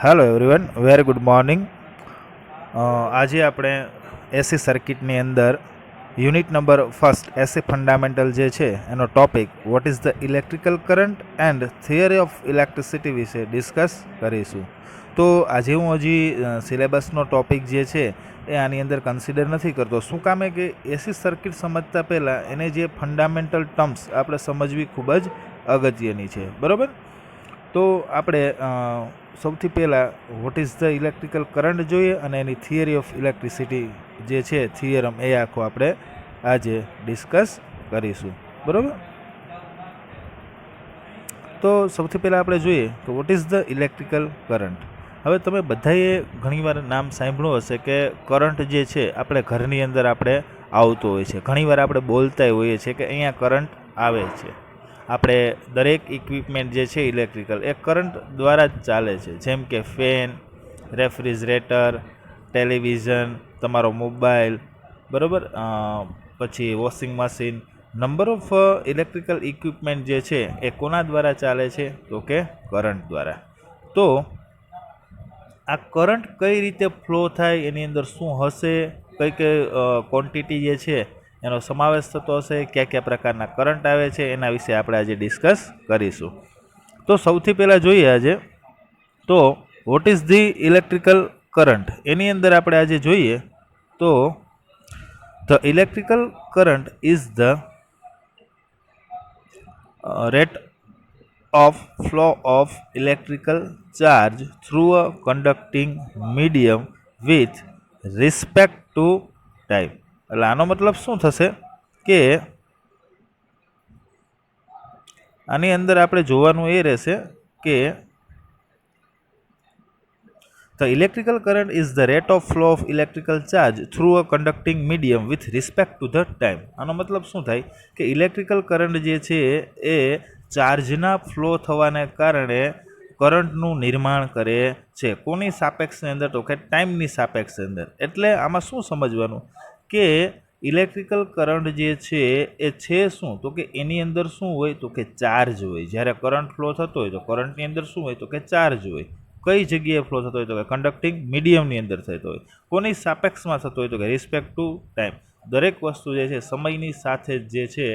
Hello everyone, very good morning. આજે આપણે એસી સર્કિટની અંદર unit number first AC fundamental જે છે એનો topic what is the electrical current and theory of electricity વિશે ડિસ્કસ કરીશું. તો આજે હું હજી સિલેબસનો ટોપિક જે છે એ આની અંદર કન્સિડર નથી કરતો. શું કામે કે એસી સર્કિટ સમજતા પહેલાં એને જે ફંડામેન્ટલ ટર્મ્સ આપણે સમજવી ખૂબ જ અગત્યની છે, બરાબર. તો આપણે સૌથી પહેલાં what is the electrical current જોઈએ અને એની થિયરી ઓફ ઇલેક્ટ્રિસિટી જે છે થિયરમ એ આખો આપણે આજે ડિસ્કસ કરીશું, બરાબર. તો સૌથી પહેલાં આપણે જોઈએ તો what is the electrical current. હવે તમે બધાએ ઘણીવાર નામ સાંભળ્યું હશે કે કરંટ જે છે આપણે ઘરની અંદર આપણે આવતો હોય છે. ઘણીવાર આપણે બોલતા હોઈએ છીએ કે અહીંયા કરંટ આવે છે. આપણે દરેક ઇક્વિપમેન્ટ જે છે ઇલેક્ટ્રિકલ એ કરંટ દ્વારા જ ચાલે છે, જેમ કે ફેન, રેફ્રિજરેટર, ટેલિવિઝન, તમારો મોબાઈલ, બરાબર, પછી washing machine. Number of electrical equipment જે છે એ કોના દ્વારા ચાલે છે તો કે કરંટ દ્વારા. તો આ કરંટ કઈ રીતે ફ્લો થાય, એની અંદર શું હશે, કઈ કઈ ક્વોન્ટિટી જે છે એનો સમાવેશ થતો હશે, કયા કયા પ્રકારના કરંટ આવે છે, એના વિશે આપણે આજે ડિસ્કસ કરીશું. તો સૌથી પહેલાં જોઈએ આજે તો what is the electrical current. એની અંદર આપણે આજે જોઈએ તો the electrical current is the rate of flow of electrical charge through a conducting medium with respect to time. એટલે આનો મતલબ શું થશે કે આની અંદર આપણે જોવાનું એ રહેશે કે the electrical current is the rate of flow of electrical charge through a conducting medium with respect to the time. આનો મતલબ શું થાય કે ઇલેક્ટ્રિકલ કરંટ જે છે એ ચાર્જના ફ્લો થવાને કારણે કરંટનું નિર્માણ કરે છે. કોની સાપેક્ષની અંદર તો કે ટાઈમની સાપેક્ષની અંદર. એટલે આમાં શું સમજવાનું કે ઇલેક્ટ્રિકલ કરંટ જે છે એ છે શું તો કે એની અંદર શું હોય તો કે ચાર્જ હોય. જ્યારે કરંટ ફ્લો થતો હોય તો કરંટની અંદર શું હોય તો કે ચાર્જ હોય. કઈ જગ્યાએ ફ્લો થતો હોય તો કે કન્ડક્ટિંગ મીડિયમની અંદર થતો હોય. કોની સાપેક્ષમાં થતો હોય તો કે રિસ્પેક્ટ ટુ ટાઈમ. દરેક વસ્તુ જે છે સમયની સાથે જે છે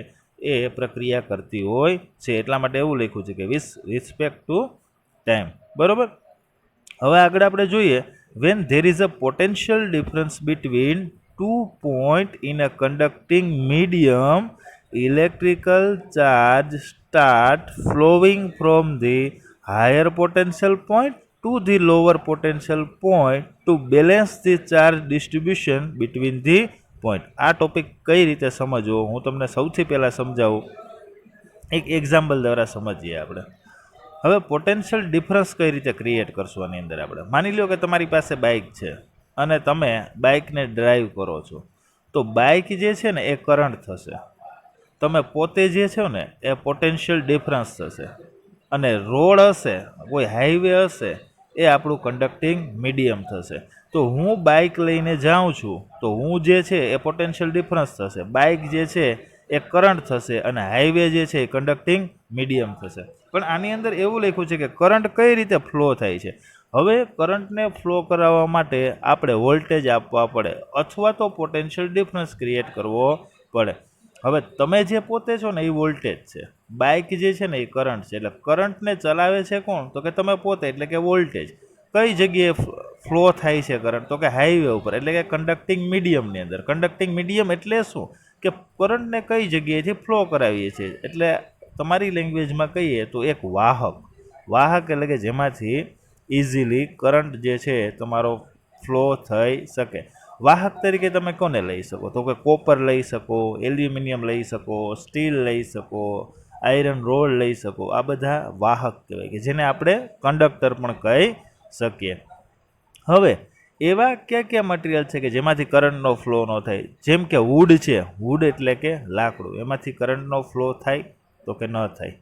એ પ્રક્રિયા કરતી હોય છે, એટલા માટે એવું લખ્યું છે કે વિથ રિસ્પેક્ટ ટુ ટાઈમ, બરોબર. હવે આગળ આપણે જોઈએ when there is a potential difference between 2 point in a conducting medium, electrical charge start flowing from the higher potential point to the lower potential point to balance the charge distribution between the point. આ topic કઈ રીતે સમજવો હું તમને સૌથી પહેલાં સમજાવું, એક એક્ઝામ્પલ દ્વારા સમજીએ આપણે. હવે પોટેન્શિયલ ડિફરન્સ કઈ રીતે ક્રિએટ કરશું આની અંદર આપણે. માની લો કે તમારી પાસે બાઇક છે અને તમે બાઇકને ડ્રાઈવ કરો છો, તો બાઇક જે છે ને એ કરંટ થશે, તમે પોતે જે છો ને એ પોટેન્શિયલ ડિફરન્સ થશે, અને રોડ હશે, કોઈ હાઈવે હશે, એ આપણું કન્ડક્ટિંગ મીડિયમ થશે. તો હું બાઇક લઈને જાઉં છું તો હું જે છે એ પોટેન્શિયલ ડિફરન્સ થશે, બાઇક જે છે એ કરંટ થશે, અને હાઈવે જે છે એ કન્ડક્ટિંગ મીડિયમ થશે. પણ આની અંદર એવું લખ્યું છે કે કરંટ કઈ રીતે ફ્લો થાય છે. હવે કરંટને ફ્લો કરાવવા માટે આપણે વોલ્ટેજ આપવા પડે અથવા તો પોટેન્શિયલ ડિફરન્સ ક્રિએટ કરવો પડે. હવે તમે જે પોતે છો ને એ વોલ્ટેજ છે, બાઇક જે છે ને એ કરંટ છે. એટલે કરંટને ચલાવે છે કોણ તો કે તમે પોતે, એટલે કે વોલ્ટેજ. કઈ જગ્યાએ ફ્લો થાય છે કરંટ તો કે હાઈવે ઉપર, એટલે કે કન્ડક્ટિંગ મીડિયમની અંદર. કન્ડક્ટિંગ મીડિયમ એટલે શું કે કરંટને કઈ જગ્યાએથી ફ્લો કરાવીએ છીએ. એટલે તમારી લેંગ્વેજમાં કહીએ તો એક વાહક. વાહક એટલે કે જેમાંથી ઇઝીલી કરંટ જે છે તમારો ફ્લો થઈ શકે. વાહક તરીકે તમે કોને લઈ શકો તો કે કોપર લઈ શકો, એલ્યુમિનિયમ લઈ શકો, સ્ટીલ લઈ શકો, આયરન રોડ લઈ શકો. આ બધા વાહક કહેવાય કે જેને આપણે કંડક્ટર પણ કહી શકીએ. હવે એવા કયા કયા મટીરિયલ છે કે જેમાંથી કરંટનો ફ્લો ન થાય. જેમ કે વુડ છે, વુડ એટલે કે લાકડું, એમાંથી કરંટનો ફ્લો થાય તો કે ન થાય.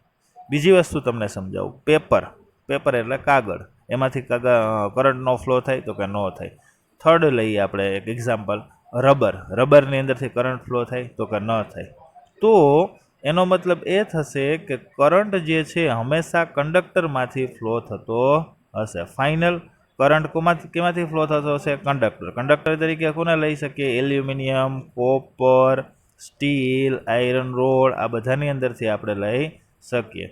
બીજી વસ્તુ તમને સમજાવું, પેપર. પેપર એટલે કાગળ, એમાંથી કરંટનો ફ્લો થાય તો કે ન થાય. થર્ડ લઈએ આપણે એક એક્ઝામ્પલ, રબર. રબરની અંદરથી કરંટ ફ્લો થાય તો કે ન થાય. તો એનો મતલબ એ થશે કે કરંટ જે છે હંમેશા કંડક્ટરમાંથી ફ્લો થતો હશે. ફાઇનલ કરંટ કેમાંથી ફ્લો થતો હશે? કંડક્ટર. કંડક્ટર તરીકે કોને લઈ શકીએ? Aluminium, copper, steel, iron road, આ બધાની અંદરથી આપણે લઈ શકીએ.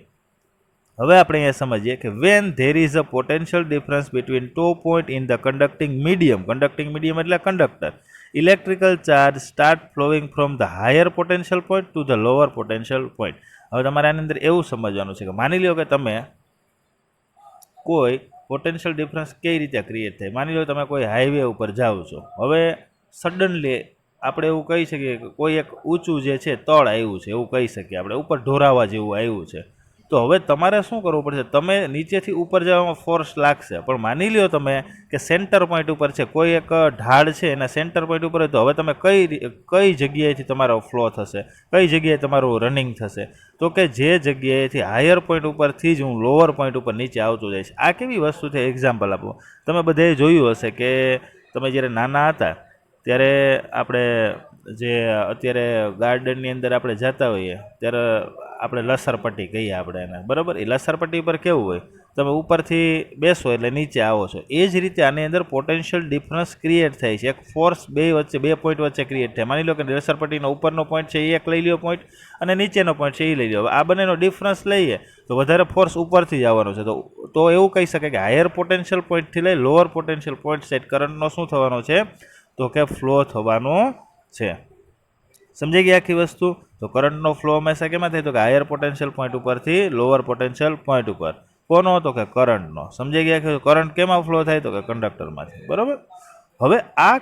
હવે આપણે અહીંયા સમજીએ કે when there is a potential difference between 2 point in the conducting medium એટલે conductor, electrical charge start flowing from the higher potential point to the lower potential point. હવે તમારે આની અંદર એવું સમજવાનું છે કે માની લો કે તમે કોઈ પોટેન્શિયલ ડિફરન્સ કઈ રીતે ક્રિએટ થાય. માની લો તમે કોઈ હાઈવે ઉપર જાઓ છો, હવે સડનલી આપણે એવું કહી શકીએ કે કોઈ એક ઊંચું જે છે તળ આવ્યું છે, એવું કહી શકીએ આપણે, ઉપર ઢોરાવા જેવું આવ્યું છે. તો હવે તમારે શું કરવું પડશે? તમે નીચેથી ઉપર જવામાં ફોર્સ લાગશે, પણ માની લ્યો તમે કે સેન્ટર પોઈન્ટ ઉપર છે, કોઈ એક ઢાળ છે એના સેન્ટર પોઈન્ટ ઉપર, તો હવે તમે કઈ જગ્યાએથી તમારો ફ્લો થશે, કઈ જગ્યાએ તમારું રનિંગ થશે? તો કે જે જગ્યાએથી હાયર પોઈન્ટ ઉપરથી જ હું લોઅર પોઈન્ટ ઉપર નીચે આવતું જઈશ. આ કેવી વસ્તુ છે? એક્ઝામ્પલ આપો. તમે બધાએ જોયું હશે કે તમે જ્યારે નાના હતા ત્યારે આપણે જે અત્યારે ગાર્ડનની અંદર આપણે જતા હોઈએ ત્યારે આપણે લસરપટ્ટી કહીએ આપણે એને, બરાબર? એ લસરપટ્ટી પર કેવું હોય, તમે ઉપરથી બેસો એટલે નીચે આવો છો. એ જ રીતે આની અંદર પોટેન્શિયલ ડિફરન્સ ક્રિએટ થાય છે. એક ફોર્સ બે પોઈન્ટ વચ્ચે ક્રિએટ થાય. માની લો કે લસરપટ્ટીનો ઉપરનો પોઈન્ટ છે એ એક લઈ લ્યો પોઈન્ટ, અને નીચેનો પોઈન્ટ છે એ લઈ લો. આ બંનેનો ડિફરન્સ લઈએ તો વધારે ફોર્સ ઉપરથી જ આવવાનો છે. તો એવું કહી શકાય કે હાયર પોટેન્શિયલ પોઈન્ટથી લઈ લોઅર પોટેન્શિયલ પોઈન્ટ સેટ કરંટનો શું થવાનો છે? તો કે ફ્લો થવાનો છે. સમજાઈ ગઈ આખી વસ્તુ? તો કરંટનો ફ્લો હંમેશા કેમાં થાય? તો કે હાયર પોટેન્શિયલ પોઈન્ટ ઉપરથી લોઅર પોટેન્શિયલ પોઈન્ટ ઉપર. કોનો? તો કે કરંટનો. સમજાઈ ગયા કે કરંટ કેમાં ફ્લો થાય? તો કે કંડક્ટરમાંથી, બરાબર? હવે આ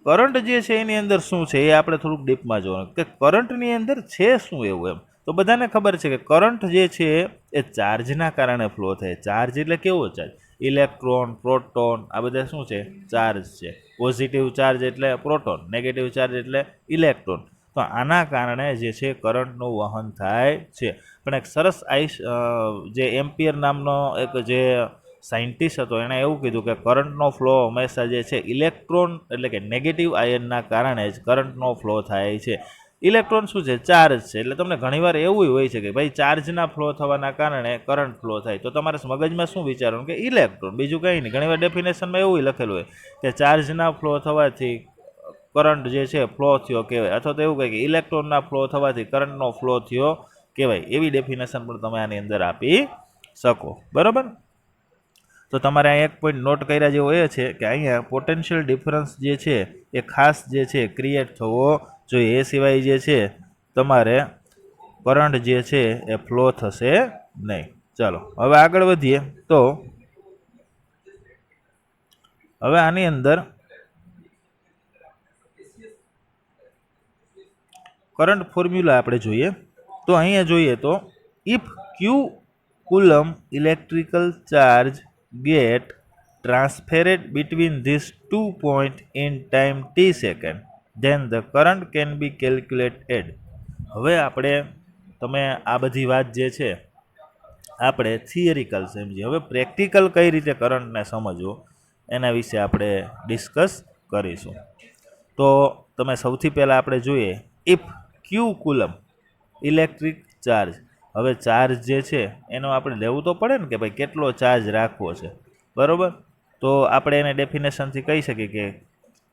કરંટ જે છે એની અંદર શું છે એ આપણે થોડુંક ડીપમાં જોવાનું કે કરંટની અંદર છે શું એવું એમ. તો બધાને ખબર છે કે કરંટ જે છે એ ચાર્જના કારણે ફ્લો થાય. ચાર્જ એટલે કેવો ચાર્જ? ઇલેક્ટ્રોન, પ્રોટોન, આ બધા શું છે? ચાર્જ છે. પોઝિટિવ ચાર્જ એટલે પ્રોટોન, નેગેટિવ ચાર્જ એટલે ઇલેક્ટ્રોન. તો આના કારણે જે છે કરંટનું વહન થાય છે. પણ એક સરસ જે એમ્પિયર નામનો એક જે સાયન્ટિસ્ટ હતો એણે એવું કીધું કે કરંટનો ફ્લો હંમેશા જે છે ઇલેક્ટ્રોન એટલે કે નેગેટિવ આયનના કારણે જ કરંટનો ફ્લો થાય છે. ઇલેક્ટ્રોન શું છે? ચાર્જ છે. એટલે તમને ઘણીવાર એવું હોય છે કે ભાઈ ચાર્જના ફ્લો થવાના કારણે કરંટ ફ્લો થાય, તો તમારે મગજમાં શું વિચારવાનું કે ઇલેક્ટ્રોન, બીજું કંઈ નહીં. ઘણીવાર ડેફિનેશનમાં એવું લખેલું હોય કે ચાર્જના ફ્લો થવાથી કરંટ જે છે ફ્લો થયો કહેવાય, અથવા તો એવું કહે કે ઇલેક્ટ્રોનના ફ્લો થવાથી કરંટનો ફ્લો થયો કહેવાય. એવી ડેફિનેશન પણ તમે આની અંદર આપી શકો, બરાબર? તો તમારે અહીંયા એક પોઈન્ટ નોટ કર્યા જેવો એ છે કે અહીંયા પોટેન્શિયલ ડિફરન્સ જે છે એ ખાસ જે છે ક્રિએટ થવો જોઈએ. એ સિવાય જે છે તમારે કરંટ જે છે એ ફ્લો થશે નહીં. ચાલો હવે આગળ વધીએ. તો હવે આની અંદર કરંટ ફોર્મ્યુલા આપણે જોઈએ. તો અહીંયા જોઈએ તો if Q coulomb electrical charge get transferred between these 2 points in time t second, then the current can be calculated. હવે આપણે તમે આ બધી વાત જે છે આપણે થિયરિકલ સમજીએ. હવે પ્રેક્ટિકલ કઈ રીતે કરંટને સમજવું એના વિશે આપણે ડિસ્કસ કરીશું. તો તમે સૌથી પહેલાં આપણે જોઈએ if Q coulomb electric charge. હવે ચાર્જ જે છે એનો આપણે લેવું તો પડે ને કે ભાઈ કેટલો ચાર્જ રાખવો છે, બરાબર? તો આપણે એને ડેફિનેશનથી કહી શકીએ કે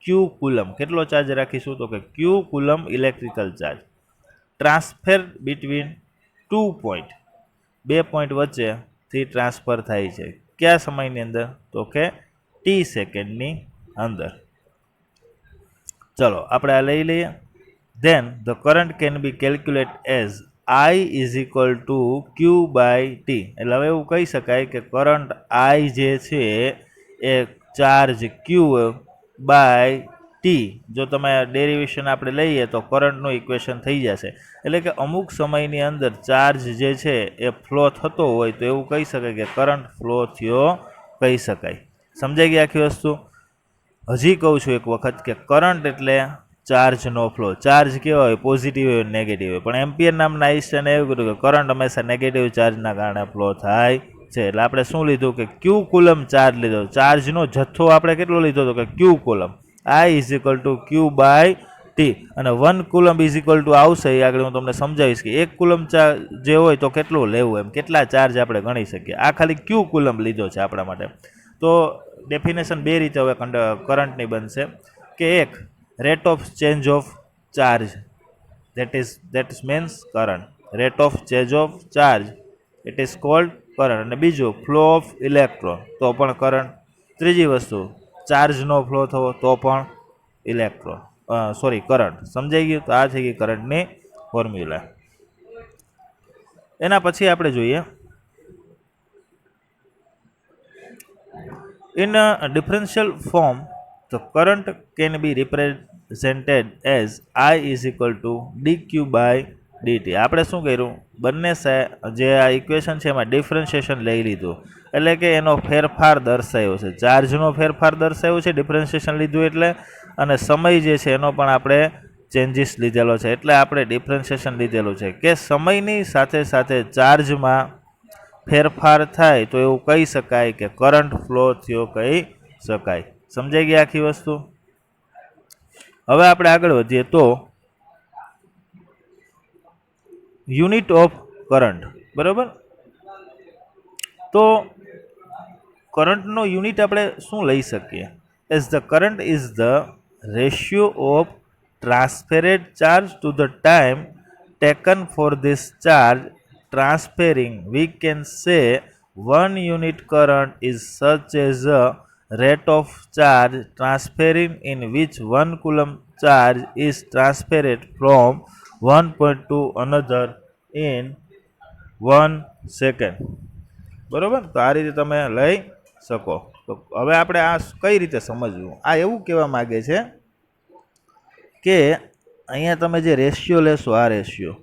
ક્યુ કુલમ કેટલો ચાર્જ રાખીશું? તો કે Q coulomb electrical charge transfer between 2 point, બે પોઈન્ટ વચ્ચેથી ટ્રાન્સફર થાય છે. કયા સમયની અંદર? તો કે ટી સેકન્ડની અંદર. ચલો આપણે આ લઈ લઈએ. Then the current can be calculate as I is equal to Q by T. એટલે હવે એવું કહી શકાય કે કરંટ I જે છે એ ચાર્જ Q બાય ટી. જો તમે ડેરિવેશન આપણે લઈએ તો કરંટનું ઇક્વેશન થઈ જશે. એટલે કે અમુક સમયની અંદર ચાર્જ જે છે એ ફ્લો થતો હોય તો એવું કહી શકાય કે કરંટ ફ્લો થયો કહી શકાય. સમજાઈ ગઈ આખી વસ્તુ? હજી કહું છું એક વખત કે કરંટ એટલે ચાર્જનો ફ્લો. ચાર્જ કેવો હોય? પોઝિટિવ હોય, નેગેટિવ હોય. પણ એમ્પિયર નામના આઈન્સ્ટાઈને એવું કીધું કે કરંટ હંમેશા નેગેટિવ ચાર્જના કારણે ફ્લો થાય છે. એટલે આપણે શું લીધું કે ક્યુ કુલમ ચાર્જ લીધો. ચાર્જનો જથ્થો આપણે કેટલો લીધો? તો કે Q coulomb. I is equal to Q by T. અને 1 કુલમ ઇઝ ઇક્વલ ટુ આવશે એ આગળ હું તમને સમજાવીશ કે 1 કુલમ જે હોય તો કેટલું લેવું, એમ કેટલા ચાર્જ આપણે ગણી શકીએ. આ ખાલી ક્યુ કુલમ લીધો છે આપણા માટે. તો ડેફિનેશન બે રીતે હવે કરંટની બનશે કે એક rate of change of charge, that means current. Rate of change of charge, it is called current. અને બીજું ફ્લો ઓફ ઇલેક્ટ્રોન તો પણ કરંટ. ત્રીજી વસ્તુ ચાર્જનો ફ્લો થવો તો પણ ઇલેક્ટ્રોન કરંટ. સમજાઈ ગયું? તો આ થઈ ગઈ કરંટની ફોર્મ્યુલા. એના પછી આપણે જોઈએ in a differential form the current can be represented as I is equal to dq by dt. આપણે શું કર્યું, બંને જે આ ઇક્વેશન છે એમાં ડિફરન્શિએશન લઈ લીધું, એટલે કે એનો ફેરફાર દર્શાવ્યો છે, ચાર્જનો ફેરફાર દર્શાવ્યો છે ડિફરન્શિએશન લીધું એટલે, અને સમય જે છે એનો પણ આપણે ચેન્જીસ લીધેલો છે, એટલે આપણે ડિફરન્શિએશન લીધેલું છે કે સમયની સાથે સાથે ચાર્જમાં ફેરફાર થાય તો એવું કહી શકાય કે કરંટ ફ્લો થયો કહી શકાય. સમજાઈ ગઈ આખી વસ્તુ? હવે આપણે આગળ વધીએ તો યુનિટ ઓફ કરંટ. બરાબર, તો કરંટનો યુનિટ આપણે શું લઈ શકીએ? As the current is the ratio of transferred charge to the time taken for this charge transferring, we can say one unit current is such as a rate of charge transferring in which 1 coulomb charge is transferred from one point to another in 1 second. બરોબર, તો આ રીતે તમે લઈ શકો. તો હવે આપણે આ કઈ રીતે સમજવું? આ એવું કહેવા માગે છે કે અહીંયા તમે જે રેશિયો લેશો, આ રેશિયો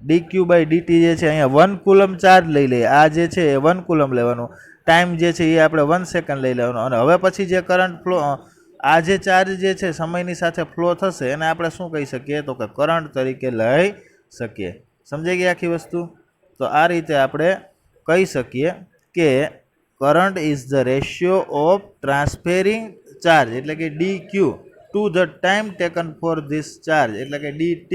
dq બાય dt જે છે, અહીંયા 1 કુલમ ચાર્જ લઈ લઈએ, આ જે છે એ 1 કુલમ લેવાનું, ટાઈમ જે છે એ આપણે 1 સેકન્ડ લઈ લેવાનું, અને હવે પછી જે કરંટ ફ્લો, આ જે ચાર્જ જે છે સમયની સાથે ફ્લો થશે એને આપણે શું કહી શકીએ? તો કે કરંટ તરીકે લઈ શકીએ. સમજાઈ ગઈ આખી વસ્તુ? તો આ રીતે આપણે કહી શકીએ કે current is the ratio of transferring charge, એટલે કે dq to the time taken for this charge, એટલે કે dt.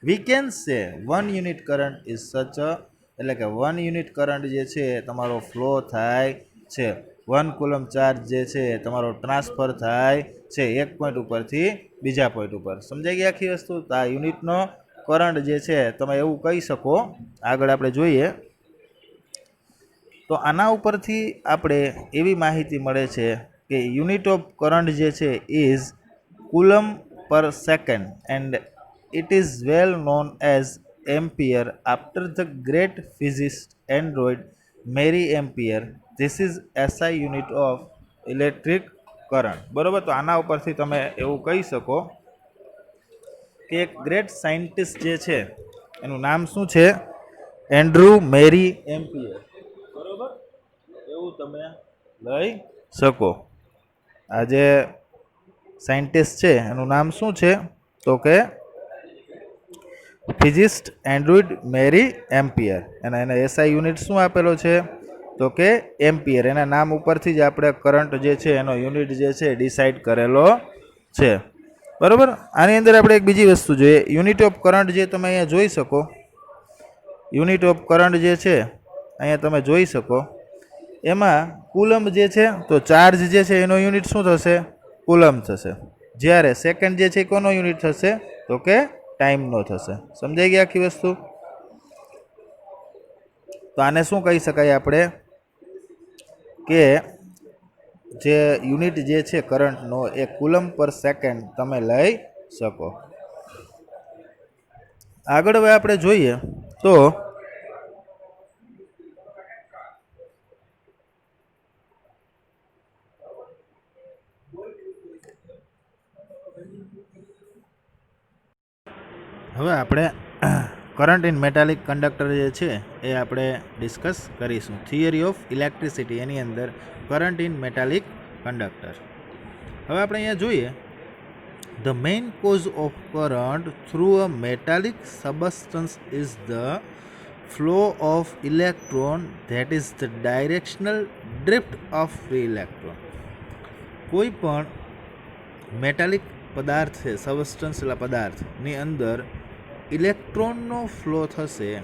We can say 1 unit current is સચ અ, એટલે કે 1 યુનિટ કરંટ જે છે તમારો ફ્લો થાય છે, 1 કુલમ ચાર્જ જે છે તમારો ટ્રાન્સફર થાય છે એક પોઈન્ટ ઉપરથી બીજા પોઈન્ટ ઉપર. સમજાઈ ગઈ આખી વસ્તુ? તો આ યુનિટનો કરંટ જે છે તમે એવું કહી શકો. આગળ આપણે જોઈએ તો આના ઉપરથી આપણે એવી માહિતી મળે છે કે યુનિટ ઓફ કરંટ જે છે ઇઝ કુલમ પર second and it is well known as ampere after the great physicist Android Mary Ampere. This is SI unit of electric current. બરોબર, તો આના ઉપરથી તમે એવું કહી શકો કે એક ગ્રેટ સાયન્ટિસ્ટ જે છે એનું નામ શું છે? એન્ડ્રુ મેરી એમ્પિયર. બરોબર, એવું તમે લઈ શકો. આ જે સાયન્ટિસ્ટ છે એનું નામ શું છે? તો કે ફિઝિસ્ટ એન્ડ્રોઇડ મેરી એમ્પિયર. અને એને એસઆઈ યુનિટ શું આપેલો છે? તો કે એમ્પિયર. એના નામ ઉપરથી જ આપણે કરંટ જે છે એનો યુનિટ જે છે ડિસાઇડ કરેલો છે. બરાબર, આની અંદર આપણે એક બીજી વસ્તુ જોઈએ. યુનિટ ઓફ કરંટ જે તમે અહીંયા જોઈ શકો, યુનિટ ઓફ કરંટ જે છે અહીંયા તમે જોઈ શકો, એમાં કુલમ જે છે, તો ચાર્જ જે છે એનો યુનિટ શું થશે? કુલમ થશે. જ્યારે સેકન્ડ જે છે કોનો યુનિટ થશે? તો કે ટાઈમનો થશે. સમજાઈ ગઈ આખી વસ્તુ? તો આને શું કહી શકાય આપણે કે જે યુનિટ જે છે કરંટનો એ કુલમ પર સેકન્ડ તમે લઈ શકો. આગળ હવે આપણે જોઈએ તો હવે આપણે કરંટ ઇન મેટાલિક કંડક્ટર જે છે એ આપણે ડિસ્કસ કરીશું. થિયરી ઓફ ઇલેક્ટ્રિસિટી, એની અંદર કરંટ ઇન મેટાલિક કંડક્ટર. હવે આપણે અહીંયા જોઈએ the main cause of current through a metallic substance is the flow of electron, that is the directional drift of free electron. કોઈ પણ મેટાલિક પદાર્થ છે, સબસ્ટન્સ એટલે પદાર્થની અંદર ઇલેક્ટ્રોનનો ફ્લો થશે,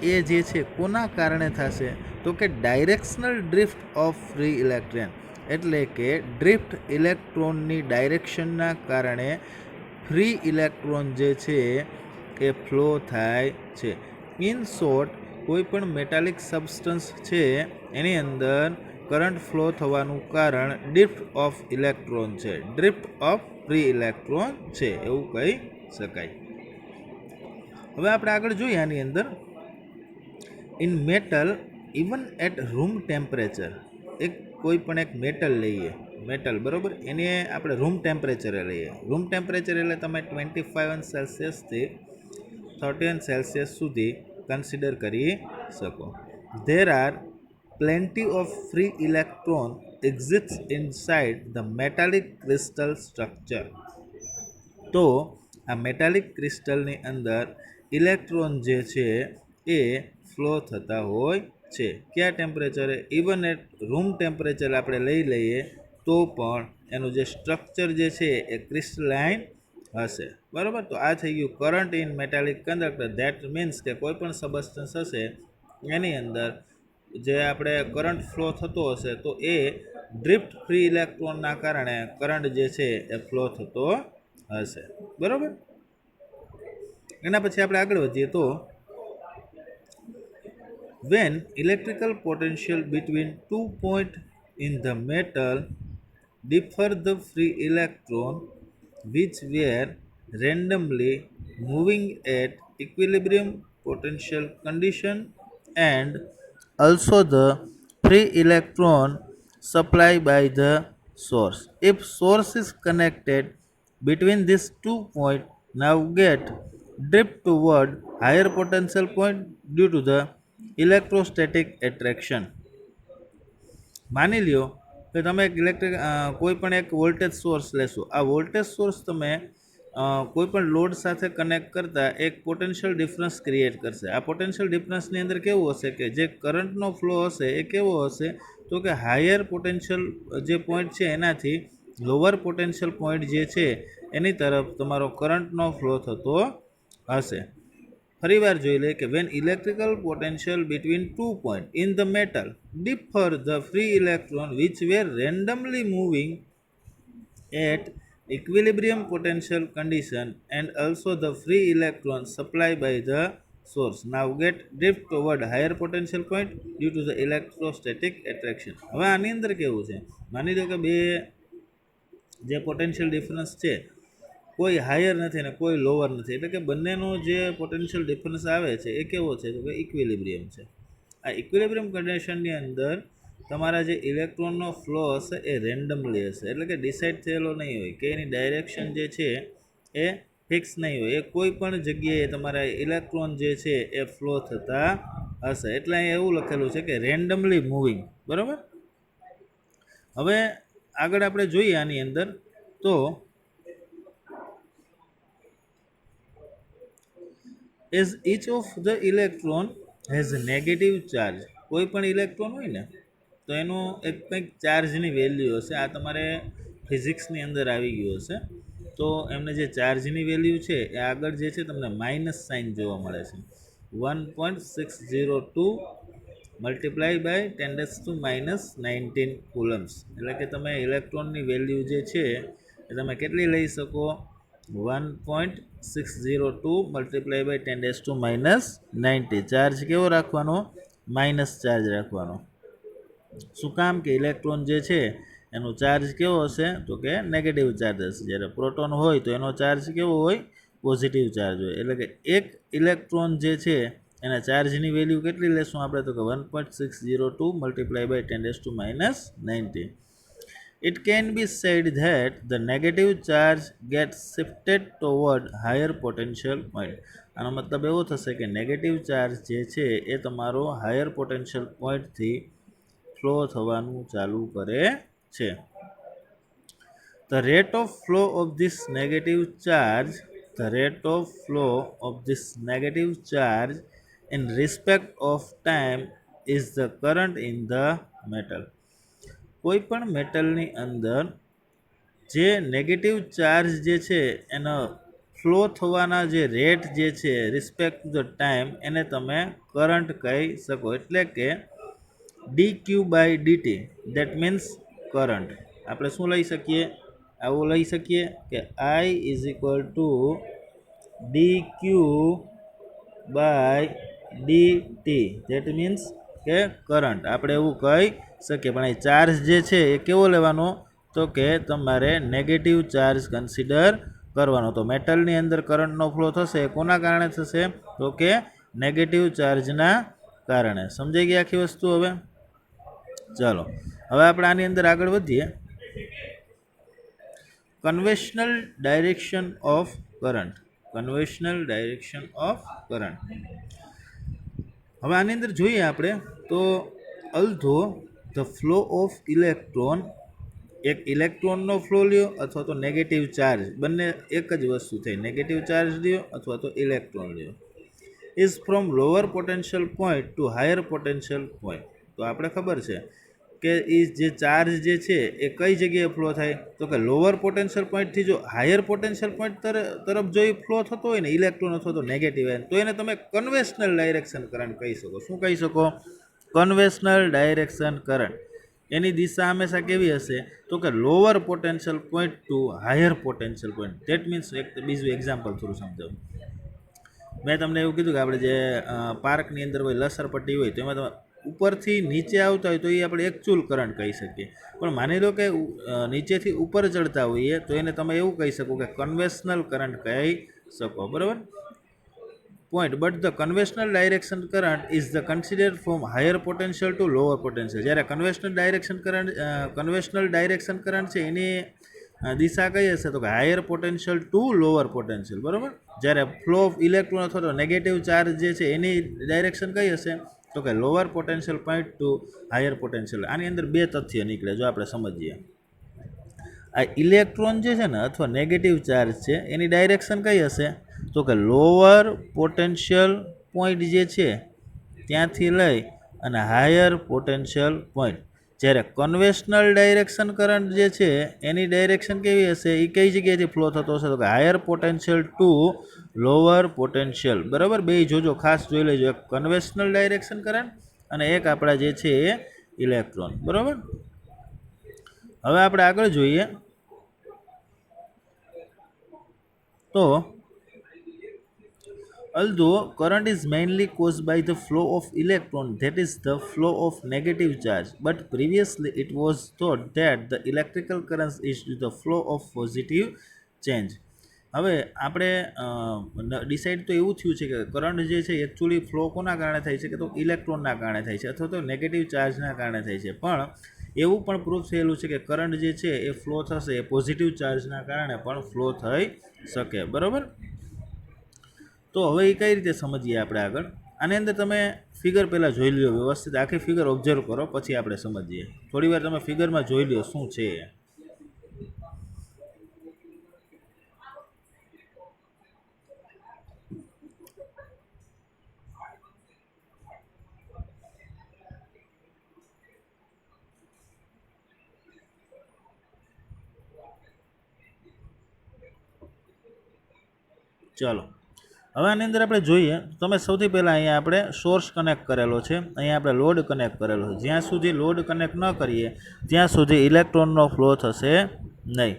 એ જે છે કોના કારણે થશે? તો કે directional drift of free electron, એટલે કે ડ્રિફ્ટ ઇલેક્ટ્રોનની ડાયરેક્શનના કારણે ફ્રી ઇલેક્ટ્રોન જે છે એ ફ્લો થાય છે. ઇન શોર્ટ, કોઈ પણ મેટાલિક સબસ્ટન્સ છે એની અંદર કરંટ ફ્લો થવાનું કારણ ડ્રિફ્ટ ઓફ ઇલેક્ટ્રોન છે, ડ્રિફ્ટ ઓફ ફ્રી ઇલેક્ટ્રોન છે એવું કહી શકાય. હવે આપણે આગળ જોઈએ આની અંદર, in metal even at room temperature, કોઈ પણ એક મેટલ લઈએ, મેટલ બરાબર, એને આપણે રૂમ ટેમ્પરેચરે લઈએ. રૂમ ટેમ્પરેચર એટલે તમે 25 સેલ્સિયસથી 30 સેલ્સિયસ સુધી કન્સિડર કરી શકો. There are plenty of free electron exists inside the metallic crystal structure. તો આ મેટાલિક ક્રિસ્ટલની અંદર ઇલેક્ટ્રોન જે છે એ ફ્લો થતા હોય છે. કયા ટેમ્પરેચરે? ઇવન એટ રૂમ ટેમ્પરેચર આપણે લઈ લઈએ તો પણ એનું જે સ્ટ્રક્ચર જે છે એ ક્રિસ્ટલાઇન હશે. બરાબર, તો આ થઈ ગયું current in metallic conductor. That means કે કોઈ પણ સબસ્ટન્સ હશે એની અંદર જે આપણે કરંટ ફ્લો થતો હશે તો એ ડ્રિફ્ટ ફ્રી ઇલેક્ટ્રોનના કારણે કરંટ જે છે એ ફ્લો થતો હશે. બરાબર, એના પછી આપણે આગળ વધીએ તો, when electrical potential between 2 points in the metal differ, the free electron which were randomly moving at equilibrium potential condition and also the free electron supply by the source. If source is connected between these 2 points, now get drift toward higher potential point due to the electrostatic attraction. માની લ્યો કે તમે એક કોઈ પણ એક voltage source લેશો. આ વોલ્ટેજ સોર્સ તમે કોઈ પણ લોડ સાથે કનેક્ટ કરતા એક પોટેન્શિયલ ડિફરન્સ ક્રિએટ કરશે. આ પોટેન્શિયલ ડિફરન્સની અંદર કેવું હશે કે જે કરંટનો ફ્લો હશે એ કેવો હશે તો કે હાયર પોટેન્શિયલ જે પોઈન્ટ છે એનાથી લોઅર પોટેન્શિયલ પોઈન્ટ જે છે એની તરફ તમારો કરંટનો ફ્લો થતો હશે. ફરીવાર જોઈ લે કે when electrical potential between 2 point in the metal differ, the free electron which were randomly moving at equilibrium potential condition and also the free electron supplied by the source now get drift toward higher potential point due to the electrostatic attraction. હવે આની અંદર કેવું છે, માની લો કે બે જે potential difference છે કોઈ હાયર નથી ને કોઈ લોઅર નથી, એટલે કે બંનેનો જે પોટેન્શિયલ ડિફરન્સ આવે છે એ કેવો છે તો કે ઇક્વિલિબ્રિયમ છે. આ ઇક્વિલિબ્રિયમ કન્ડિશનની અંદર તમારા જે ઇલેક્ટ્રોનનો ફ્લો હશે એ રેન્ડમલી હશે, એટલે કે ડિસાઇડ થયેલો નહીં હોય કે એની ડાયરેક્શન જે છે એ ફિક્સ નહીં હોય, એ કોઈ પણ જગ્યાએ તમારા ઇલેક્ટ્રોન જે છે એ ફ્લો થતા હશે. એટલે અહીં એવું લખેલું છે કે રેન્ડમલી મૂવિંગ. બરાબર, હવે આગળ આપણે જોઈએ આની અંદર તો as each of the electron has a negative charge, કોઈ પણ ઇલેક્ટ્રોન હોય ને તો એનો એક કંઈક ચાર્જની વેલ્યુ હશે. આ તમારે ફિઝિક્સની અંદર આવી ગયું હશે તો એમને જે ચાર્જની વેલ્યુ છે એ આગળ જે છે તમને માઇનસ સાઇન જોવા મળે છે. 1.602 મલ્ટીપ્લાય બાય 10⁻⁻19 કુલમ્સ, એટલે કે તમે ઇલેક્ટ્રોનની વેલ્યુ જે છે એ તમે કેટલી લઈ શકો 1.602 મલ્ટીપ્લાય બાય 10⁻⁻90. ચાર્જ કેવો રાખવાનો? માઇનસ ચાર્જ રાખવાનો. શું કામ કે ઇલેક્ટ્રોન જે છે એનો ચાર્જ કેવો હશે તો કે નેગેટિવ ચાર્જ હશે. જ્યારે પ્રોટોન હોય તો એનો ચાર્જ કેવો હોય? પોઝિટિવ ચાર્જ હોય. એટલે કે એક ઇલેક્ટ્રોન જે છે એના ચાર્જની વેલ્યુ કેટલી લેશું આપણે તો કે 1.602 multiply by 10⁻⁻90. It can be said that the negative charge gets shifted toward higher potential point. આનો મતલબ એવો થશે કે નેગેટિવ ચાર્જ જે છે એ તમારો હાયર પોટેન્શિયલ પોઈન્ટથી ફ્લો થવાનું ચાલુ કરે છે. The rate of flow of this negative charge, the rate of flow of this negative charge in respect of time is the current in the metal. કોઈ પણ મેટલની અંદર જે નેગેટિવ ચાર્જ જે છે એનો ફ્લો થવાના જે રેટ જે છે રિસ્પેક્ટ ટુ ધ ટાઈમ એને તમે કરંટ કહી શકો. એટલે કે dq by dt, that means current આપણે શું લઈ શકીએ, આવું લઈ શકીએ કે I is equal to dq by dt, that means કે કરંટ આપણે એવું કહી શકીએ. પણ એ ચાર્જ જે છે એ કેવો લેવાનો, તો કે તમારે નેગેટિવ ચાર્જ કન્સિડર કરવાનો. તો મેટલની અંદર કરંટનો ફ્લો થશે કોના કારણે થશે, તો કે નેગેટિવ ચાર્જના કારણે. સમજાઈ ગઈ આખી વસ્તુ? હવે ચાલો હવે આપણે આની અંદર આગળ વધીએ. Conventional direction of current, conventional direction of current. હવે આની અંદર જોઈએ આપણે તો અલ્ધો ધ ફ્લો ઓફ ઇલેક્ટ્રોન, એક ઇલેક્ટ્રોનનો ફ્લો લ્યો અથવા તો નેગેટિવ ચાર્જ, બંને એક જ વસ્તુ થઈ, નેગેટિવ ચાર્જ લ્યો અથવા તો ઇલેક્ટ્રોન લ્યો, is from lower potential point to higher potential point. તો આપણે ખબર છે કે એ જે ચાર્જ જે છે એ કઈ જગ્યાએ ફ્લો થાય, તો કે લોઅર પોટેન્શિયલ પોઈન્ટથી જો હાયર પોટેન્શિયલ પોઈન્ટ તરફ જો એ ફ્લો થતો હોય ને ઇલેક્ટ્રોન અથવા તો નેગેટિવ આયન, તો એને તમે કન્વેન્શનલ ડાયરેક્શન કરંટ કહી શકો. શું કહી શકો? Conventional direction current. એની દિશા હંમેશા કેવી હશે, તો કે lower potential point to higher potential point. That means એક બીજું એક્ઝામ્પલ થોડું સમજાવું. મેં તમને એવું કીધું કે આપણે જે પાર્કની અંદર કોઈ લસરપટ્ટી હોય તો એમાં તમે ઉપરથી નીચે આવતા હોય તો એ આપણે એકચ્યુઅલ કરંટ કહી શકીએ. પણ માની લો કે નીચેથી ઉપર ચડતા હોઈએ તો એને તમે એવું કહી શકો કે કન્વેન્શનલ કરંટ કહી શકો. બરાબર point. But the conventional direction current is the considered from higher potential to lower potential. જ્યારે કન્વેન્શનલ ડાયરેક્શન કરંટ છે એની દિશા કઈ હશે, તો કે higher potential to lower potential. બરાબર. જ્યારે ફ્લો ઓફ ઇલેક્ટ્રોન અથવા તો નેગેટિવ ચાર્જ જે છે એની ડાયરેક્શન કઈ હશે, તો કે lower potential point to higher potential. આની અંદર બે તથ્ય નીકળે જો આપણે સમજીએ. આ ઇલેક્ટ્રોન જે છે ને અથવા નેગેટિવ ચાર્જ છે એની ડાયરેક્શન કઈ હશે, તો કે લોઅર પોટેન્શિયલ પોઈન્ટ જે છે ત્યાંથી લઈ અને હાયર પોટેન્શિયલ પોઈન્ટ. જ્યારે કન્વેન્શનલ ડાયરેક્શન કરંટ જે છે એની ડાયરેક્શન કેવી હશે, એ કઈ જગ્યાએથી ફ્લો થતો હશે, તો કે higher potential to lower potential. બરાબર. બે જોજો, ખાસ જોઈ લેજો, એક કન્વેન્શનલ ડાયરેક્શન કરંટ અને એક આપણા જે છે એ ઇલેક્ટ્રોન. બરાબર. હવે આપણે આગળ જોઈએ તો although current is mainly caused by the flow of electron, that is the flow of negative charge, but previously it was thought that the electrical current is the flow of positive change. હવે આપણે decide તો એવું થયું છે કે current જે છે actually flow કોના કારણે થાય છે, કે તો ઇલેક્ટ્રોનના કારણે થાય છે અથવા તો નેગેટિવ ચાર્જના કારણે થાય છે. પણ એવું પણ પ્રૂફ થયેલું છે કે કરંટ જે છે એ ફ્લો થશે એ પોઝિટિવ ચાર્જના કારણે પણ ફ્લો થઈ શકે. બરાબર. તો હવે એ કઈ રીતે સમજીએ આપણે આગળ. આની અંદર તમે ફિગર પહેલાં જોઈ લો વ્યવસ્થિત, આખી ફિગર ઓબ્ઝર્વ કરો પછી આપણે સમજીએ. થોડી વાર તમે ફિગરમાં જોઈ લો શું છે. ચાલો હવે આની અંદર આપણે જોઈએ. તમે સૌથી પહેલાં અહીંયા આપણે સોર્સ કનેક્ટ કરેલો છે, અહીંયા આપણે લોડ કનેક્ટ કરેલો છે. જ્યાં સુધી લોડ કનેક્ટ ન કરીએ ત્યાં સુધી ઇલેક્ટ્રોનનો ફ્લો થશે નહીં.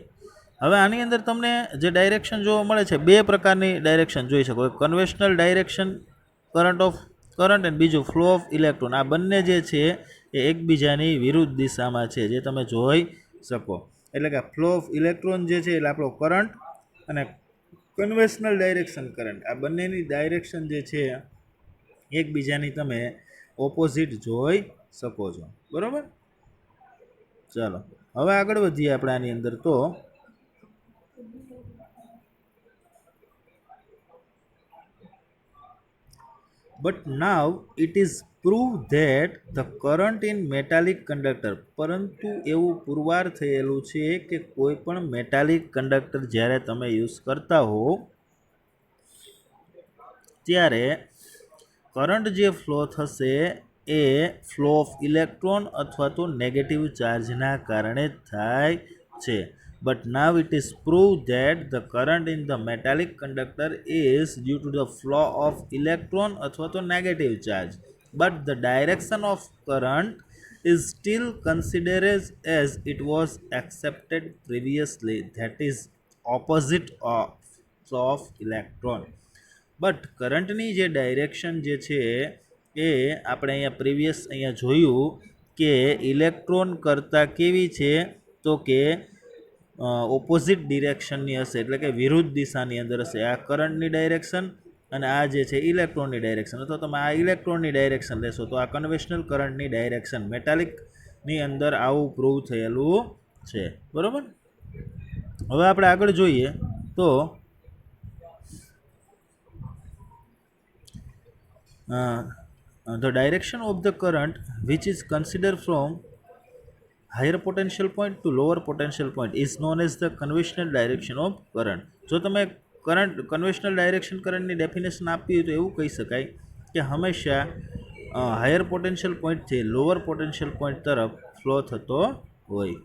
હવે આની અંદર તમને જે ડાયરેક્શન જોવા મળે છે, બે પ્રકારની ડાયરેક્શન જોઈ શકો. Conventional direction current of current અને બીજું ફ્લો ઓફ ઇલેક્ટ્રોન. આ બંને જે છે એ એકબીજાની વિરુદ્ધ દિશામાં છે જે તમે જોઈ શકો. એટલે કે ફ્લો ઓફ ઇલેક્ટ્રોન જે છે એટલે આપણો કરંટ અને કન્વેન્શનલ ડાયરેક્શન કરંટ, આ બંનેની ડાયરેક્શન જે છે એકબીજાની તમે ઓપોઝિટ જોઈ શકો છો. બરાબર. ચાલો હવે આગળ વધીએ આપણે આની અંદર. તો but now it is prove that the current in metallic conductor. પરંતુ એવું પુરવાર થયેલું છે કે કોઈ પણ મેટાલિક કંડક્ટર જ્યારે તમે યુઝ કરતા હો ત્યારે કરંટ જે ફ્લો થશે એ ફ્લો ઓફ ઇલેક્ટ્રોન અથવા તો નેગેટિવ ચાર્જના કારણે થાય છે. But now it is proved that the current in the metallic conductor is due to the flow of electron અથવા તો negative charge. But the direction of current is still considered as it was accepted previously, that is opposite of flow of electron. But કરંટની જે direction જે છે એ આપણે અહીંયા previous અહીંયા જોયું કે ઇલેક્ટ્રોન કરતાં કેવી છે તો કે ઓપોઝિટ ડિરેક્શનની હશે, એટલે કે વિરુદ્ધ દિશાની અંદર હશે. આ કરંટની ડાયરેક્શન અને આ જે છે ઇલેક્ટ્રોનની ડાયરેક્શન, અથવા તમે આ ઇલેક્ટ્રોનની ડાયરેક્શન લેશો તો આ કન્વેન્શનલ કરંટની ડાયરેક્શન મેટાલિકની અંદર આવું પ્રૂવ થયેલું છે. બરાબર. હવે આપણે આગળ જોઈએ તો the direction of the current which is considered from higher potential point to lower potential point is known as the conventional direction of current. જો તમે કરંટ કન્વેન્શનલ ડાયરેક્શન કરંટની ડેફિનેશન આપી તો એવું કહી શકાય કે હંમેશા હાયર પોટેન્શિયલ પોઈન્ટથી લોઅર પોટેન્શિયલ પોઈન્ટ તરફ ફ્લો થતો હોય.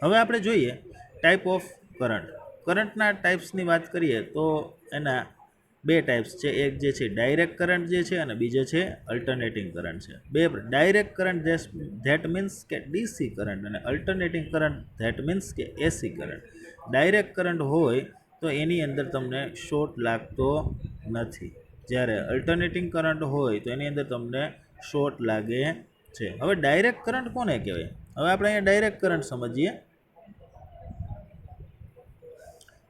હવે આપણે જોઈએ ટાઈપ ઓફ કરંટ. કરંટના ટાઈપ્સની વાત કરીએ તો એના બે ટાઈપ્સ છે. એક જે છે ડાયરેક્ટ કરંટ જે છે અને બીજો છે અલ્ટરનેટિંગ કરંટ છે. બે ડાયરેક્ટ કરંટ ધેટ મીન્સ કે ડીસી કરંટ અને અલ્ટરનેટિંગ કરંટ ધેટ મીન્સ કે એસી કરંટ. ડાયરેક્ટ કરંટ હોય તો એની અંદર તમને શોર્ટ લાગતો નથી, જ્યારે અલ્ટરનેટિંગ કરંટ હોય તો એની અંદર તમને શોર્ટ લાગે છે. હવે ડાયરેક્ટ કરંટ કોને કહેવાય? હવે આપણે અહીંયા ડાયરેક્ટ કરંટ સમજીએ.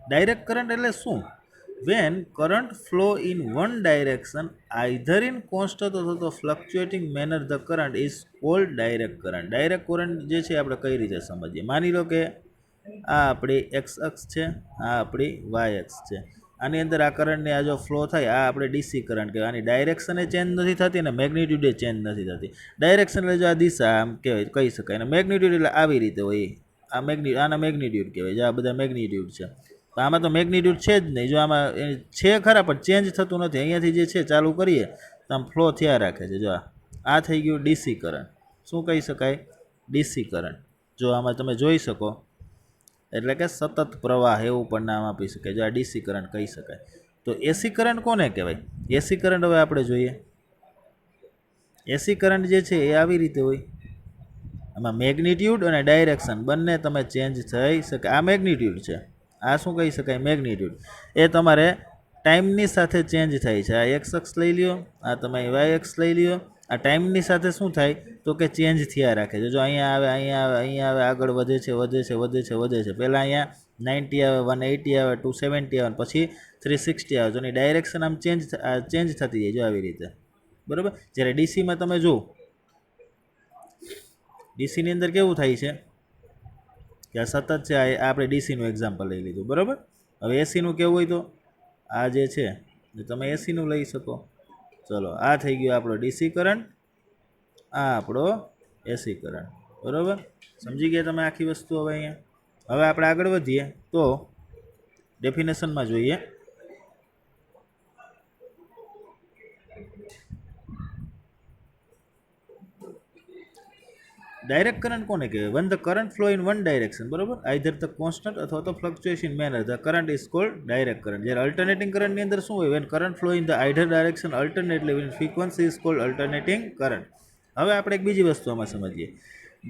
ડાયરેક્ટ કરંટ એટલે શું? when current flow in one direction either in constant અથવા તો fluctuating manner, the current is called direct current. Direct current જે છે આપણે કઈ રીતે સમજીએ? માની લો કે આ આપણી એક્સ અક્ષ છે, આ આપણી વાય અક્ષ છે. આની અંદર આ કરંટની આ જો ફ્લો થાય આ આપણે ડીસી કરંટ કહેવાય. આની ડાયરેક્શન એ ચેન્જ નથી થતી અને મેગ્નિટ્યુડ એ ચેન્જ નથી થતી. ડાયરેક્શન એટલે જો આ દિશા આમ કહેવાય કહી શકાય, અને મેગ્નિટ્યુડ એટલે આવી રીતે હોય. આના મેગ્નિટ્યુડ કહેવાય. જો આ બધા મેગ્નિટ્યુડ છે તો આમાં તો મેગ્નિટ્યુડ છે જ નહીં. જો આમાં છે ખરા પણ ચેન્જ થતું નથી. અહીંયાથી જે છે ચાલુ કરીએ તો આમ ફ્લો થયા રાખે છે. જો આ થઈ ગયું ડીસી કરંટ. શું કહી શકાય? DC current. જો આમાં તમે જોઈ શકો એટલે કે સતત પ્રવાહ એવું પણ નામ આપી શકાય. જો આ ડીસી કરંટ કહી શકાય. તો એસી કરંટ કોને કહેવાય? એસી કરંટ હવે આપણે જોઈએ. એસી કરંટ જે છે એ આવી રીતે હોય. આમાં મેગ્નિટ્યુડ અને ડાયરેક્શન બંને તમે ચેન્જ થઈ શકે. આ મેગ્નિટ્યુડ છે, આ શું કહી શકાય? મેગ્નિટ્યુડ. એ તમારે ટાઈમની સાથે ચેન્જ થાય છે. આ એક્સ અક્ષ લઈ લ્યો, આ તમે વાય અક્ષ લઈ લ્યો. આ ટાઈમની સાથે શું થાય તો કે ચેન્જ થયા રાખે છે. જો અહીંયા આવે, અહીંયા આવે, અહીંયા આવે, આગળ વધે છે, વધે છે, વધે છે, વધે છે. પહેલાં અહીંયા 90 આવે, 180 આવે, 270 આવે, પછી 360 આવે. તો એની ડાયરેક્શન આમ ચેન્જ થતી જાય. જો આવી રીતે. બરાબર. જ્યારે ડીસીમાં તમે જુઓ, ડીસીની અંદર કેવું થાય છે કે આ સતત છે. આ આપણે ડીસીનું એક્ઝામ્પલ લઈ લીધું. બરાબર. હવે એસીનું કેવું હોય તો આ જે છે તમે એસીનું લઈ શકો. ચલો, આ થઈ ગયો આપણો ડીસી કરંટ, આ આપણો એસી કરંટ. બરાબર. સમજી ગયા તમે આખી વસ્તુ? હવે અહીંયા હવે આપણે આગળ વધીએ તો ડેફિનેશનમાં જોઈએ. ડાયરેક્ટ કરંટ કોને કહેવાય? when the current flow in one direction, બરોબર, either the constant અથવા તો fluctuation manner, the current is called direct current. જ્યારે અલ્ટરનેટિંગ કરંટની અંદર શું હોય? when current flow in the either direction alternately when frequency is called alternating current. હવે આપણે એક બીજી વસ્તુ આમાં સમજીએ.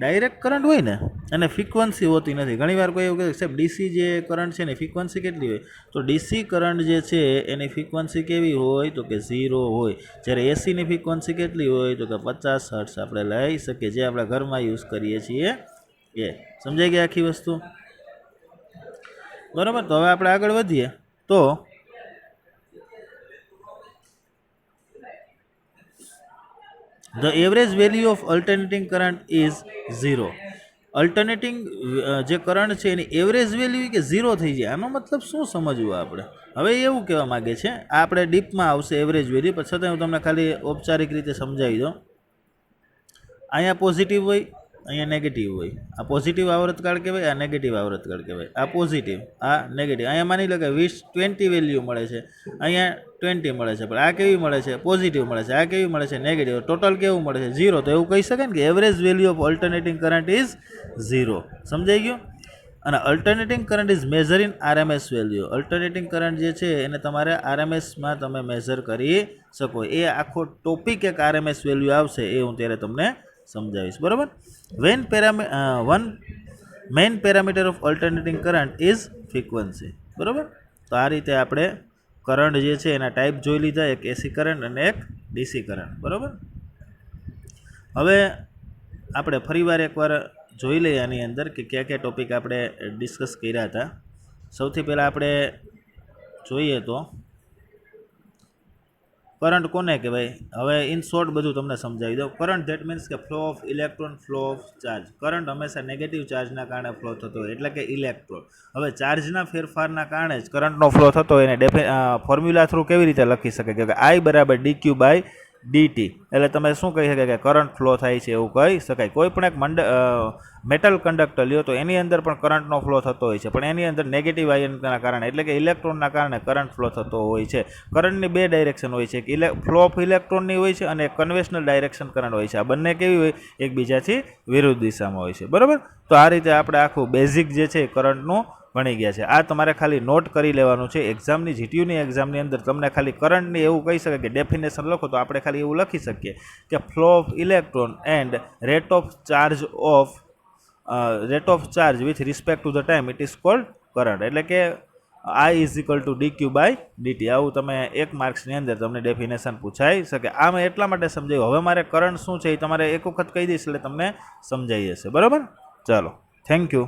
ડાયરેક્ટ કરંટ હોય ને અને ફ્રીક્વન્સી હોતી નથી. ઘણીવાર કોઈ એવું કહે સાહેબ ડીસી જે કરંટ છે ને ફ્રીક્વન્સી કેટલી હોય? તો ડીસી કરંટ જે છે એની ફ્રીક્વન્સી કેવી હોય તો કે 0 હોય. જ્યારે એસીની ફ્રીક્વન્સી કેટલી હોય તો કે 50 હર્ટ્ઝ આપણે લઈ શકીએ, જે આપણે ઘરમાં યુઝ કરીએ છીએ એ. સમજાઈ ગઈ આખી વસ્તુ? બરાબર. તો હવે આપણે આગળ વધીએ તો the average value of alternating current is 0. Alternating જે કરંટ છે એની એવરેજ વેલ્યુ કે 0 થઈ જાય. આનો મતલબ શું સમજવું આપણે? હવે એવું કહેવા માગે છે, આ આપણે ડીપમાં આવશે એવરેજ વેલ્યુ, પણ છતાં હું તમને ખાલી ઔપચારિક રીતે સમજાવી દઉં. અહીંયા પોઝિટિવ હોય, અહીંયા નેગેટિવ હોય. આ પોઝિટિવ આવર્તકાળ કહેવાય, આ નેગેટિવ આવર્તકાળ કહેવાય. આ પોઝિટિવ, આ નેગેટિવ. અહીંયા માની લો કે 20 વેલ્યુ મળે છે, અહીંયા 20 મળે છે, પણ આ કેવી મળે છે? પોઝિટિવ મળે છે. આ કેવી મળે છે? નેગેટિવ. ટોટલ કેવું મળે છે? 0. તો એવું કહી શકાય ને કે average value of alternating current is 0. સમજાઈ ગયું? અને alternating current is measure in RMS value. Alternating current જે છે એને તમારે આરએમએસમાં તમે મેઝર કરી શકો. એ આખો ટોપિક એક આરએમએસ વેલ્યુ આવશે, એ હું ત્યારે તમને સમજાવીશ, બરાબર. One main parameter of alternating current is frequency, બરાબર. તો આ રીતે આપણે કરંટ જે છે એના ટાઈપ જોઈ લીધા, એક એસી કરંટ અને એક ડીસી કરંટ, બરાબર. હવે આપણે ફરીવાર એકવાર જોઈ લઈએ આની અંદર કે કયા કયા ટોપિક આપણે ડિસ્કસ કર્યા હતા. સૌથી પહેલાં આપણે જોઈએ તો કરંટ કોને કહેવાય. હવે ઇન શોર્ટ બધું તમને સમજાવી દઉં. કરંટ ધેટ મીન્સ કે flow of electron, flow of charge. Current હંમેશા નેગેટિવ ચાર્જના કારણે ફ્લો થતો હોય, એટલે કે ઇલેક્ટ્રોન. હવે ચાર્જના ફેરફારના કારણે જ કરંટનો ફ્લો થતો હોય એને ફોર્મ્યુલા થ્રુ કેવી રીતે લખી શકે કે I બરાબર dq બાય dt. એટલે તમે શું કહી શકાય કે કરંટ ફ્લો થાય છે એવું કહી શકાય. કોઈ પણ એક મેટલ કંડક્ટર લ્યો તો એની અંદર પણ કરંટનો ફ્લો થતો હોય છે, પણ એની અંદર નેગેટિવ આયનના કારણે એટલે કે ઇલેક્ટ્રોનના કારણે કરંટ ફ્લો થતો હોય છે. કરંટની બે ડાયરેક્શન હોય છે, એક ફ્લો ઓફ ઇલેક્ટ્રોનની હોય છે અને એક કન્વેન્શનલ ડાયરેક્શન કરંટ હોય છે. આ બંને કેવી હોય, એકબીજાથી વિરુદ્ધ દિશામાં હોય છે, બરાબર. તો આ રીતે આપણે આખું બેઝિક જે છે કરંટનું ભણી ગયા છે. આ તમારે ખાલી નોટ કરી લેવાનું છે. એક્ઝામની જીટીયુની એક્ઝામની અંદર તમને ખાલી કરંટની એવું કહી શકે કે ડેફિનેશન લખો તો આપણે ખાલી એવું લખી શકીએ કે flow of electron and rate of charge with respect to the time it is called current. એટલે કે I is equal to dq by dt. આવું તમે એક માર્ક્સની અંદર તમને ડેફિનેશન પૂછાઈ શકે. આ મેં એટલા માટે સમજાવ્યું. હવે મારે કરંટ શું છે એ તમારે એક વખત કહી દઈશ એટલે તમને સમજાઈ જશે, બરાબર. ચાલો, થેન્ક યુ.